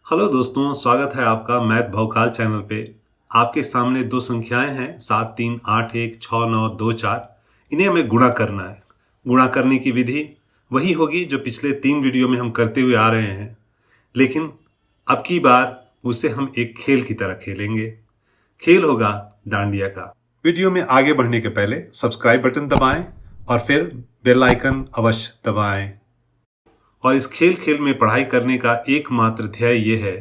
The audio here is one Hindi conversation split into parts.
हेलो दोस्तों, स्वागत है आपका मैथ भौकाल चैनल पे। आपके सामने दो संख्याएं हैं 7 3 8 1 6 9 2 4। इन्हें हमें गुणा करना है। गुणा करने की विधि वही होगी जो पिछले 3 वीडियो में हम करते हुए आ रहे हैं, लेकिन अब की बार उसे हम एक खेल की तरह खेलेंगे। खेल होगा डांडिया का। वीडियो में आगे बढ़ने के पहले सब्सक्राइब बटन दबाएं और फिर बेल आइकन अवश्य दबाएं। और इस खेल में पढ़ाई करने का एकमात्र ध्येय ये है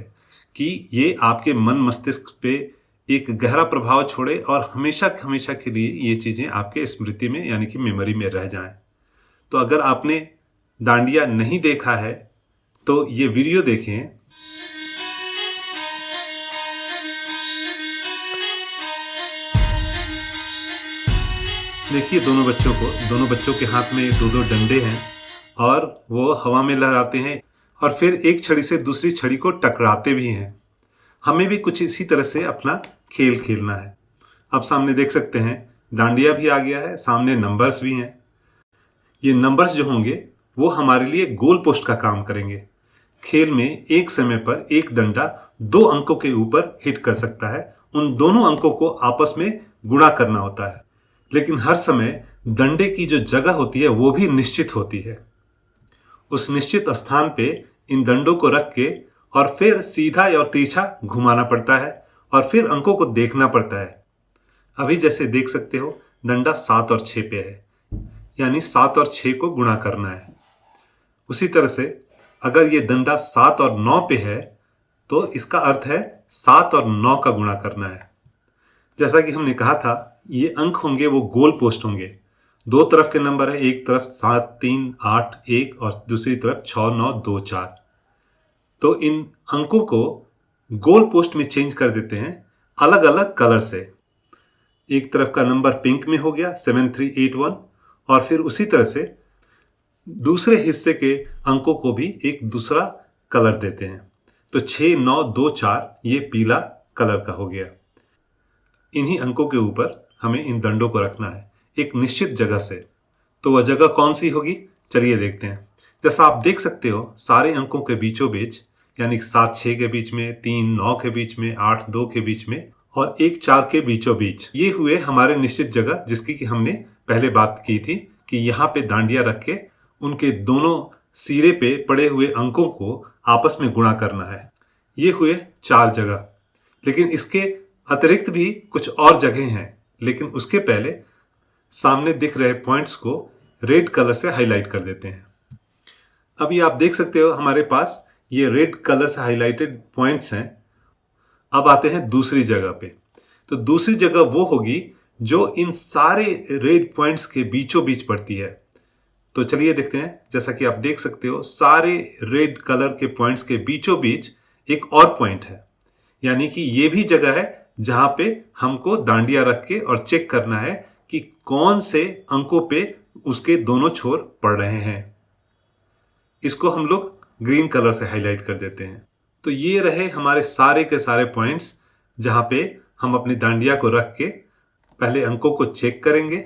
कि ये आपके मन मस्तिष्क पे एक गहरा प्रभाव छोड़े और हमेशा हमेशा के लिए ये चीज़ें आपके स्मृति में यानी कि मेमोरी में रह जाएं। तो अगर आपने डांडिया नहीं देखा है तो ये वीडियो देखें। देखिए दोनों बच्चों के हाथ में दो दो डंडे हैं और वो हवा में लहराते हैं और फिर एक छड़ी से दूसरी छड़ी को टकराते भी हैं। हमें भी कुछ इसी तरह से अपना खेल खेलना है। अब सामने देख सकते हैं डांडिया भी आ गया है, सामने नंबर्स भी हैं। ये नंबर्स जो होंगे वो हमारे लिए गोल पोस्ट का काम करेंगे। खेल में एक समय पर एक डंडा 2 अंकों के ऊपर हिट कर सकता है। उन दोनों अंकों को आपस में गुणा करना होता है, लेकिन हर समय डंडे की जो जगह होती है वो भी निश्चित होती है। उस निश्चित स्थान पे इन दंडों को रख के और फिर सीधा और तिरछा घुमाना पड़ता है और फिर अंकों को देखना पड़ता है। अभी जैसे देख सकते हो डंडा 7 और 6 पे है, यानी 7 और 6 को गुणा करना है। उसी तरह से अगर ये डंडा 7 और 9 पे है तो इसका अर्थ है 7 और 9 का गुणा करना है। जैसा कि हमने कहा था ये अंक होंगे वो गोल पोस्ट होंगे। 2 तरफ के नंबर है, एक तरफ 7 3 8 1 और दूसरी तरफ 6 9 2 4। तो इन अंकों को गोल पोस्ट में चेंज कर देते हैं अलग अलग कलर से। एक तरफ का नंबर पिंक में हो गया 7381 और फिर उसी तरह से दूसरे हिस्से के अंकों को भी एक दूसरा कलर देते हैं। तो 6 9 2 4 ये पीला कलर का हो गया। इन्हीं अंकों के ऊपर हमें इन दंडों को रखना है एक निश्चित जगह से। तो वह जगह कौन सी होगी, चलिए देखते हैं। जैसा आप देख सकते हो सारे अंकों के बीचों बीच, यानी 7 6 के बीच में, 3 9 के बीच में, 8 2 के बीच में और 1 4 के बीचों बीच, ये हुए हमारे निश्चित जगह जिसकी कि हमने पहले बात की थी कि यहाँ पे डांडिया रख के उनके दोनों सिरे पे पड़े हुए अंकों को आपस में गुणा करना है। ये हुए 4 जगह, लेकिन इसके अतिरिक्त भी कुछ और जगह हैं। लेकिन उसके पहले सामने दिख रहे पॉइंट्स को रेड कलर से हाईलाइट कर देते हैं। अभी आप देख सकते हो हमारे पास ये रेड कलर से हाईलाइटेड पॉइंट्स हैं। अब आते हैं दूसरी जगह पे। तो दूसरी जगह वो होगी जो इन सारे रेड पॉइंट्स के बीचों बीच पड़ती है। तो चलिए देखते हैं। जैसा कि आप देख सकते हो सारे रेड कलर के पॉइंट्स के बीचों बीच एक और पॉइंट है, यानी कि ये भी जगह है जहां पे हमको डांडिया रख के और चेक करना है कि कौन से अंकों पे उसके दोनों छोर पड़ रहे हैं। इसको हम लोग ग्रीन कलर से हाईलाइट कर देते हैं। तो ये रहे हमारे सारे के सारे पॉइंट्स जहां पे हम अपनी डांडिया को रख के पहले अंकों को चेक करेंगे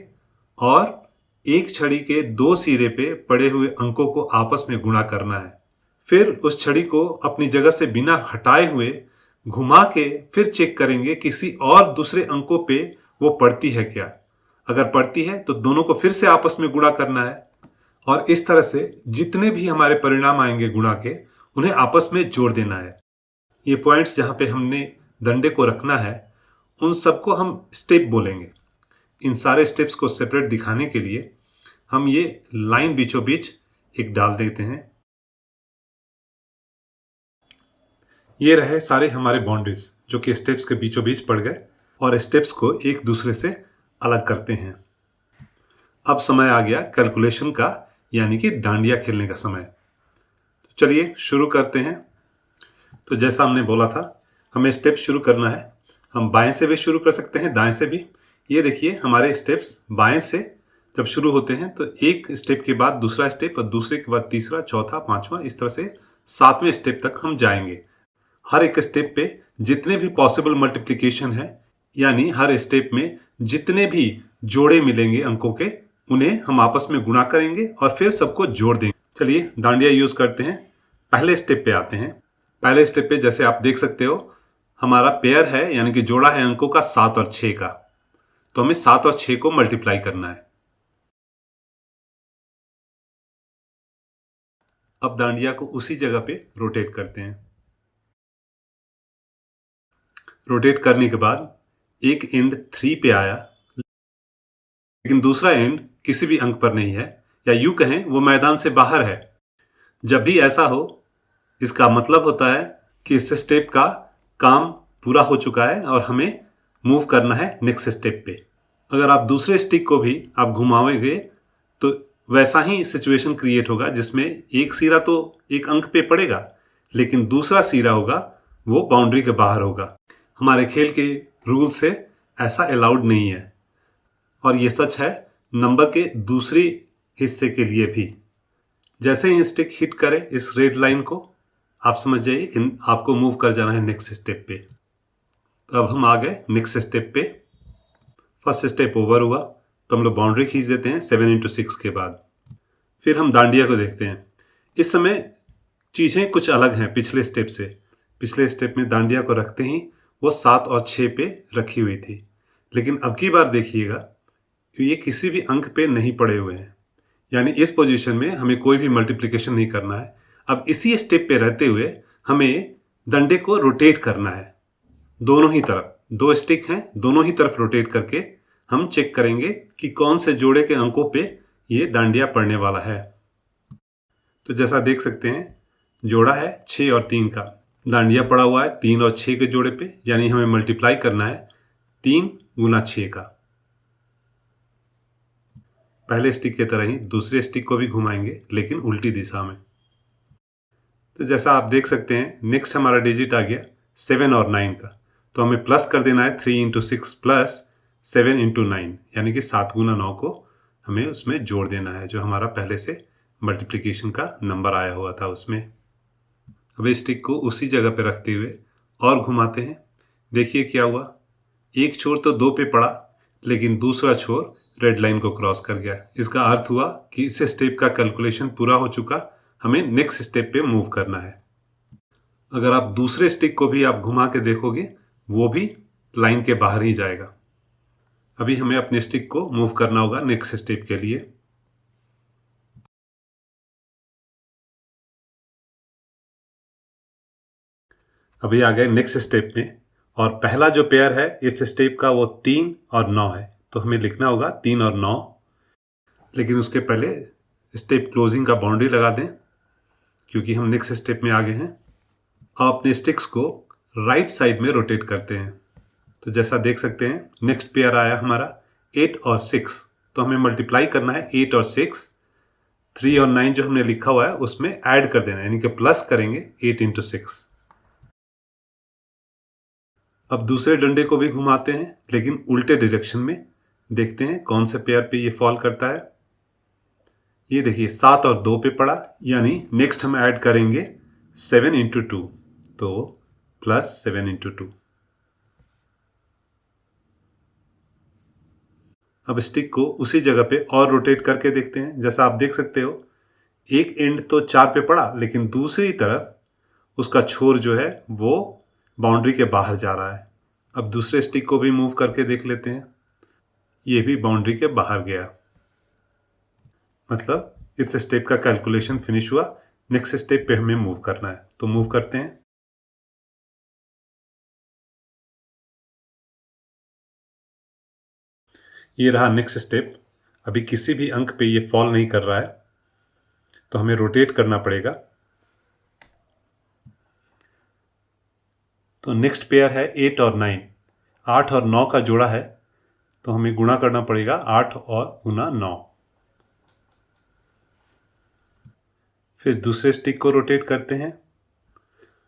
और एक छड़ी के 2 सिरे पे पड़े हुए अंकों को आपस में गुणा करना है। फिर उस छड़ी को अपनी जगह से बिना हटाए हुए घुमा के फिर चेक करेंगे किसी और दूसरे अंकों पे वो पड़ती है क्या। अगर पड़ती है तो दोनों को फिर से आपस में गुणा करना है और इस तरह से जितने भी हमारे परिणाम आएंगे गुणा के उन्हें आपस में जोड़ देना है। ये पॉइंट्स जहां पे हमने डंडे को रखना है उन सबको हम स्टेप बोलेंगे। इन सारे स्टेप्स को सेपरेट दिखाने के लिए हम ये लाइन बीचों बीच एक डाल देते हैं। ये रहे सारे हमारे बाउंड्रीज जो कि स्टेप्स के बीचों बीच पड़ गए और स्टेप्स को एक दूसरे से अलग करते हैं। अब समय आ गया कैलकुलेशन का, यानी कि डांडिया खेलने का समय। तो चलिए शुरू करते हैं। तो जैसा हमने बोला था हमें स्टेप शुरू करना है। हम बाएं से भी शुरू कर सकते हैं, दाएं से भी। ये देखिए हमारे स्टेप्स बाएं से जब शुरू होते हैं तो एक स्टेप के बाद दूसरा स्टेप और दूसरे के बाद तीसरा, चौथा, पांचवा, इस तरह से 7वें स्टेप तक हम जाएंगे। हर एक स्टेप पे जितने भी पॉसिबल मल्टीप्लिकेशन है, यानी हर स्टेप में जितने भी जोड़े मिलेंगे अंकों के, उन्हें हम आपस में गुणा करेंगे और फिर सबको जोड़ देंगे। चलिए डांडिया यूज करते हैं। पहले स्टेप पे आते हैं। पहले स्टेप पे जैसे आप देख सकते हो हमारा पेयर है, यानी कि जोड़ा है अंकों का 7 और 6 का, तो हमें 7 और 6 को मल्टीप्लाई करना है। अब डांडिया को उसी जगह पे रोटेट करते हैं। रोटेट करने के बाद एक एंड 3 पे आया, लेकिन दूसरा एंड किसी भी अंक पर नहीं है, या यूं कहें वो मैदान से बाहर है। जब भी ऐसा हो इसका मतलब होता है कि इस स्टेप का काम पूरा हो चुका है और हमें मूव करना है नेक्स्ट स्टेप पे। अगर आप दूसरे स्टिक को भी आप घुमाओगे तो वैसा ही सिचुएशन क्रिएट होगा, जिसमें एक सिरा तो एक अंक पे पड़ेगा लेकिन दूसरा सिरा होगा वो बाउंड्री के बाहर होगा। हमारे खेल के रूल से ऐसा अलाउड नहीं है, और ये सच है नंबर के दूसरे हिस्से के लिए भी। जैसे ही स्टिक हिट करे इस रेड लाइन को, आप समझ जाइए कि आपको मूव कर जाना है नेक्स्ट स्टेप पे। तो अब हम आ गए नेक्स्ट स्टेप पे। फर्स्ट स्टेप ओवर हुआ तो हम लोग बाउंड्री खींच देते हैं 7 इंटू 6 के बाद। फिर हम डांडिया को देखते हैं। इस समय चीज़ें कुछ अलग हैं पिछले स्टेप से। पिछले स्टेप में डांडिया को रखते ही वो 7 और 6 पे रखी हुई थी, लेकिन अब की बार देखिएगा ये किसी भी अंक पे नहीं पड़े हुए हैं, यानी इस पोजीशन में हमें कोई भी मल्टीप्लिकेशन नहीं करना है। अब इसी स्टेप पे रहते हुए हमें डंडे को रोटेट करना है दोनों ही तरफ। 2 स्टिक हैं, दोनों ही तरफ रोटेट करके हम चेक करेंगे कि कौन से जोड़े के अंकों पे ये डांडिया पड़ने वाला है। तो जैसा देख सकते हैं जोड़ा है 6 और 3 का, डांडिया पड़ा हुआ है 3 और 6 के जोड़े पे, यानी हमें मल्टीप्लाई करना है 3 गुना 6 का। पहले स्टिक की तरह ही दूसरे स्टिक को भी घुमाएंगे लेकिन उल्टी दिशा में। तो जैसा आप देख सकते हैं नेक्स्ट हमारा डिजिट आ गया 7 और 9 का, तो हमें प्लस कर देना है 3 इंटू 6 प्लस 7 इंटू 9, यानी कि 7 गुना 9 को हमें उसमें जोड़ देना है, जो हमारा पहले से मल्टीप्लिकेशन का नंबर आया हुआ था उसमें। अब इस स्टिक को उसी जगह पे रखते हुए और घुमाते हैं। देखिए क्या हुआ, एक छोर तो 2 पे पड़ा लेकिन दूसरा छोर रेड लाइन को क्रॉस कर गया। इसका अर्थ हुआ कि इस स्टेप का कैलकुलेशन पूरा हो चुका, हमें नेक्स्ट स्टेप पे मूव करना है। अगर आप दूसरे स्टिक को भी आप घुमा के देखोगे वो भी लाइन के बाहर ही जाएगा। अभी हमें अपने स्टिक को मूव करना होगा नेक्स्ट स्टेप के लिए। अभी आ गए नेक्स्ट स्टेप में, और पहला जो पेयर है इस स्टेप का वो 3 और 9 है, तो हमें लिखना होगा 3 और 9। लेकिन उसके पहले स्टेप क्लोजिंग का बाउंड्री लगा दें क्योंकि हम नेक्स्ट स्टेप में आ गए हैं। अब अपने स्टिक्स को राइट साइड में रोटेट करते हैं। तो जैसा देख सकते हैं नेक्स्ट पेयर आया हमारा 8 और 6, तो हमें मल्टीप्लाई करना है 8 और 6। 3 और 9 जो हमने लिखा हुआ है उसमें ऐड कर देना है, यानी कि प्लस करेंगे 8 इंटू 6। अब दूसरे डंडे को भी घुमाते हैं लेकिन उल्टे डायरेक्शन में। देखते हैं कौन से पेयर पे ये फॉल करता है। ये देखिए 7 और 2 पे पड़ा, यानी नेक्स्ट हम ऐड करेंगे 7 इंटू 2, तो प्लस 7 इंटू 2। अब स्टिक को उसी जगह पे और रोटेट करके देखते हैं। जैसा आप देख सकते हो एक एंड तो 4 पे पड़ा लेकिन दूसरी तरफ उसका छोर जो है वो बाउंड्री के बाहर जा रहा है। अब दूसरे स्टिक को भी मूव करके देख लेते हैं, ये भी बाउंड्री के बाहर गया, मतलब इस स्टेप का कैलकुलेशन फिनिश हुआ। नेक्स्ट स्टेप पे हमें मूव करना है, तो मूव करते हैं। ये रहा नेक्स्ट स्टेप। अभी किसी भी अंक पे ये फॉल नहीं कर रहा है, तो हमें रोटेट करना पड़ेगा। तो नेक्स्ट पेयर है 8 और 9, 8 और 9 का जोड़ा है, तो हमें गुणा करना पड़ेगा 8 और गुना 9। फिर दूसरे स्टिक को रोटेट करते हैं।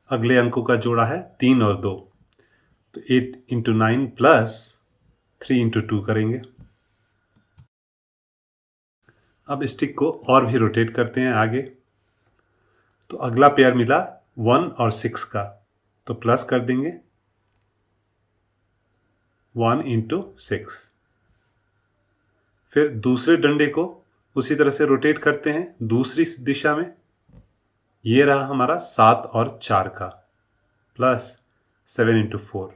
अगले अंकों का जोड़ा है 3 और 2, तो 8 इंटू 9 प्लस 3 इंटू 2 करेंगे। अब स्टिक को और भी रोटेट करते हैं आगे। तो अगला पेयर मिला 1 और 6 का, तो प्लस कर देंगे 1 इंटू 6। फिर दूसरे डंडे को उसी तरह से रोटेट करते हैं दूसरी दिशा में। ये रहा हमारा 7 और 4 का, प्लस 7 इंटू 4।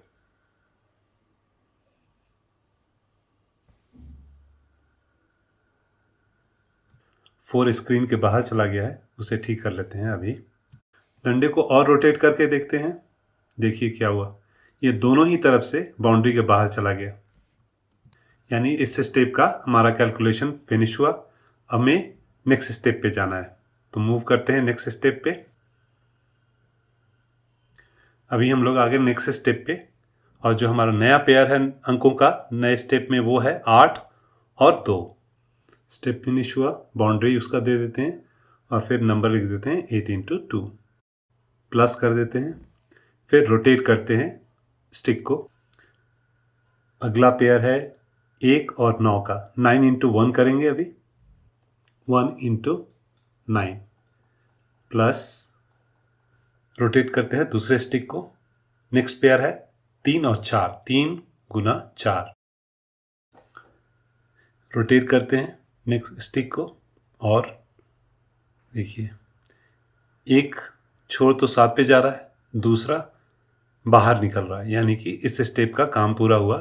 फोर स्क्रीन के बाहर चला गया है, उसे ठीक कर लेते हैं अभी। डंडे को और रोटेट करके देखते हैं। देखिए क्या हुआ, ये दोनों ही तरफ से बाउंड्री के बाहर चला गया, यानी इस स्टेप का हमारा कैलकुलेशन फिनिश हुआ। अब हमें नेक्स्ट स्टेप पे जाना है, तो मूव करते हैं नेक्स्ट स्टेप पे। अभी हम लोग आगे नेक्स्ट स्टेप पे, और जो हमारा नया पेयर है अंकों का नए स्टेप में वो है 8 और 2। स्टेप फिनिश हुआ, बाउंड्री उसका दे देते हैं और फिर नंबर लिख देते हैं 8 इंटू 2, प्लस कर देते हैं। फिर रोटेट करते हैं स्टिक को। अगला पेयर है 1 और 9 का, 9 इंटू 1 करेंगे अभी, 1 इंटू 9 प्लस रोटेट करते हैं दूसरे स्टिक को। नेक्स्ट पेयर है 3 और 4, 3 गुना 4। रोटेट करते हैं नेक्स्ट स्टिक को, और देखिए एक छोर तो 7 पे जा रहा है, दूसरा बाहर निकल रहा है, यानी कि इस स्टेप का काम पूरा हुआ।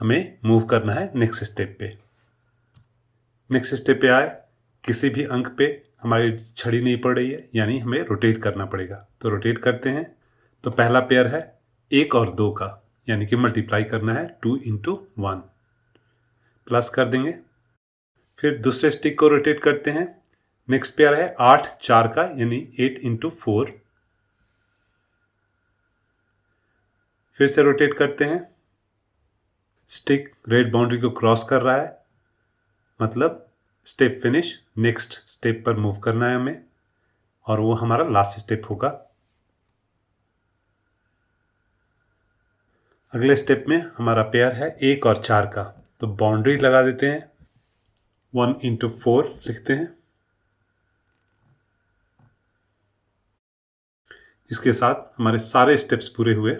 हमें मूव करना है नेक्स्ट स्टेप पे। नेक्स्ट स्टेप पे आए, किसी भी अंक पे हमारी छड़ी नहीं पड़ रही है, यानी हमें रोटेट करना पड़ेगा। तो रोटेट करते हैं। तो पहला पेयर है 1 और 2 का, यानी कि मल्टीप्लाई करना है 2 इंटू 1, प्लस कर देंगे। फिर दूसरे स्टिक को रोटेट करते हैं। नेक्स्ट पेयर है 8 4 का, यानी 8 इंटू 4। फिर से रोटेट करते हैं। स्टिक रेड बाउंड्री को क्रॉस कर रहा है, मतलब स्टेप फिनिश। नेक्स्ट स्टेप पर मूव करना है हमें, और वो हमारा लास्ट स्टेप होगा। अगले स्टेप में हमारा पेयर है 1 और 4 का, तो बाउंड्री लगा देते हैं, 1 इंटू 4 लिखते हैं। इसके साथ हमारे सारे स्टेप्स पूरे हुए।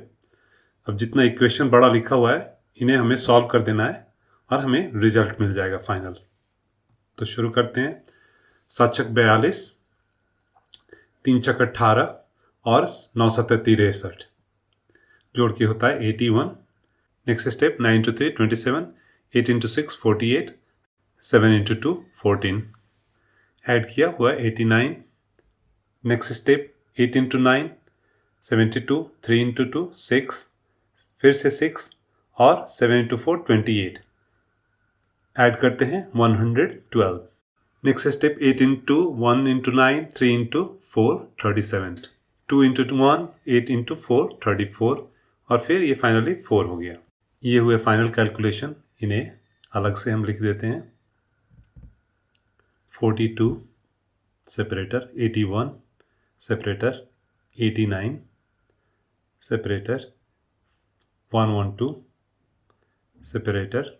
अब जितना इक्वेशन बड़ा लिखा हुआ है, इन्हें हमें सॉल्व कर देना है और हमें रिजल्ट मिल जाएगा फाइनल। तो शुरू करते हैं। 7 छक 42, 3 छक 18 और 9 7 63, जोड़ के होता है 81। Next step 9 into 3 27, 8 into 6 48, 7 into 2 14, add किया हुआ 89। नेक्स्ट स्टेप 8 इंटू 9 72, 3 इंटू 2 6, फिर से 6 और 7 इंटू 4 28, ऐड करते हैं 112। Next step 8 into 1 into 9 3 into 4 37, 2 into 1 8 into 4 34, और फिर ये फाइनली 4 हो गया। ये हुए फाइनल कैलकुलेशन। इन्हें अलग से हम लिख देते हैं। 42 separator, 81 separator, 89 separator, 112 separator,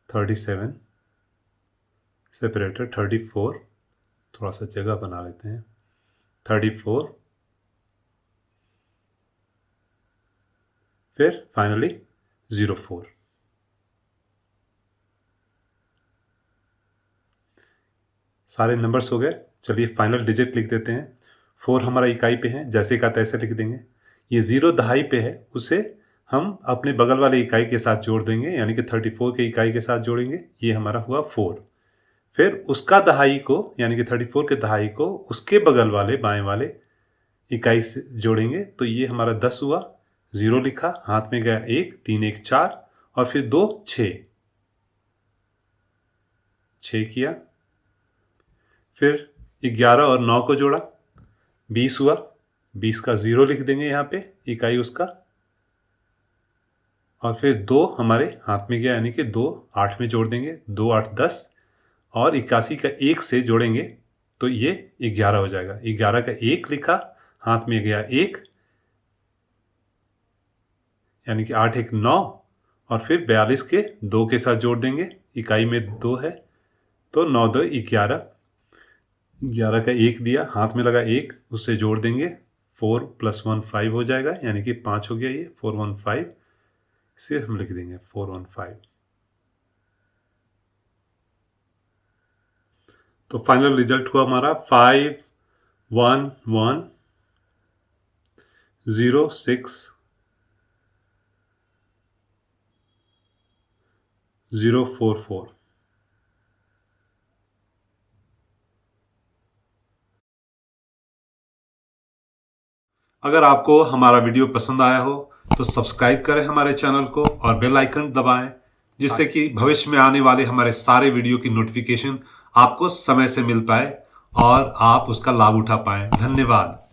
37 separator, 34, थोड़ा सा जगह बना लेते हैं, 34, फिर फाइनली 04। सारे नंबर्स हो गए। चलिए फाइनल डिजिट लिख देते हैं। 4 हमारा इकाई पे है, जैसे का तैसे लिख देंगे। ये 0 दहाई पे है, उसे हम अपने बगल वाले इकाई के साथ जोड़ देंगे, यानी कि 34 के इकाई के साथ जोड़ेंगे। ये हमारा हुआ 4। फिर उसका दहाई को, यानी कि 34 के दहाई को उसके बगल वाले बाएं वाले इकाई से जोड़ेंगे, तो ये हमारा 10 हुआ। 0 लिखा, हाथ में गया 1, 3 1 4, और फिर 2 6, 6 किया। फिर 11 और 9 को जोड़ा, 20 हुआ। 20 का 0 लिख देंगे यहाँ पे, इकाई उसका, और फिर 2 हमारे हाथ में गया, यानी कि 2 8 में जोड़ देंगे, 2 8 10, और 81 का 1 से जोड़ेंगे तो ये 11 हो जाएगा। 11 का 1 लिखा, हाथ में गया 1, यानी कि 8 1 9, और फिर 42 के 2 के साथ जोड़ देंगे, इकाई में 2 है, तो 9 2 11। 11 का 1 दिया, हाथ में लगा 1, उससे जोड़ देंगे, 4 + 1 5 हो जाएगा, यानी कि 5 हो गया। ये 415, इसे हम लिख देंगे 415। तो फाइनल रिजल्ट हुआ हमारा 5 1 1 06 044। अगर आपको हमारा वीडियो पसंद आया हो तो सब्सक्राइब करें हमारे चैनल को और बेल आइकन दबाएं, जिससे कि भविष्य में आने वाले हमारे सारे वीडियो की नोटिफिकेशन आपको समय से मिल पाए और आप उसका लाभ उठा पाएं। धन्यवाद।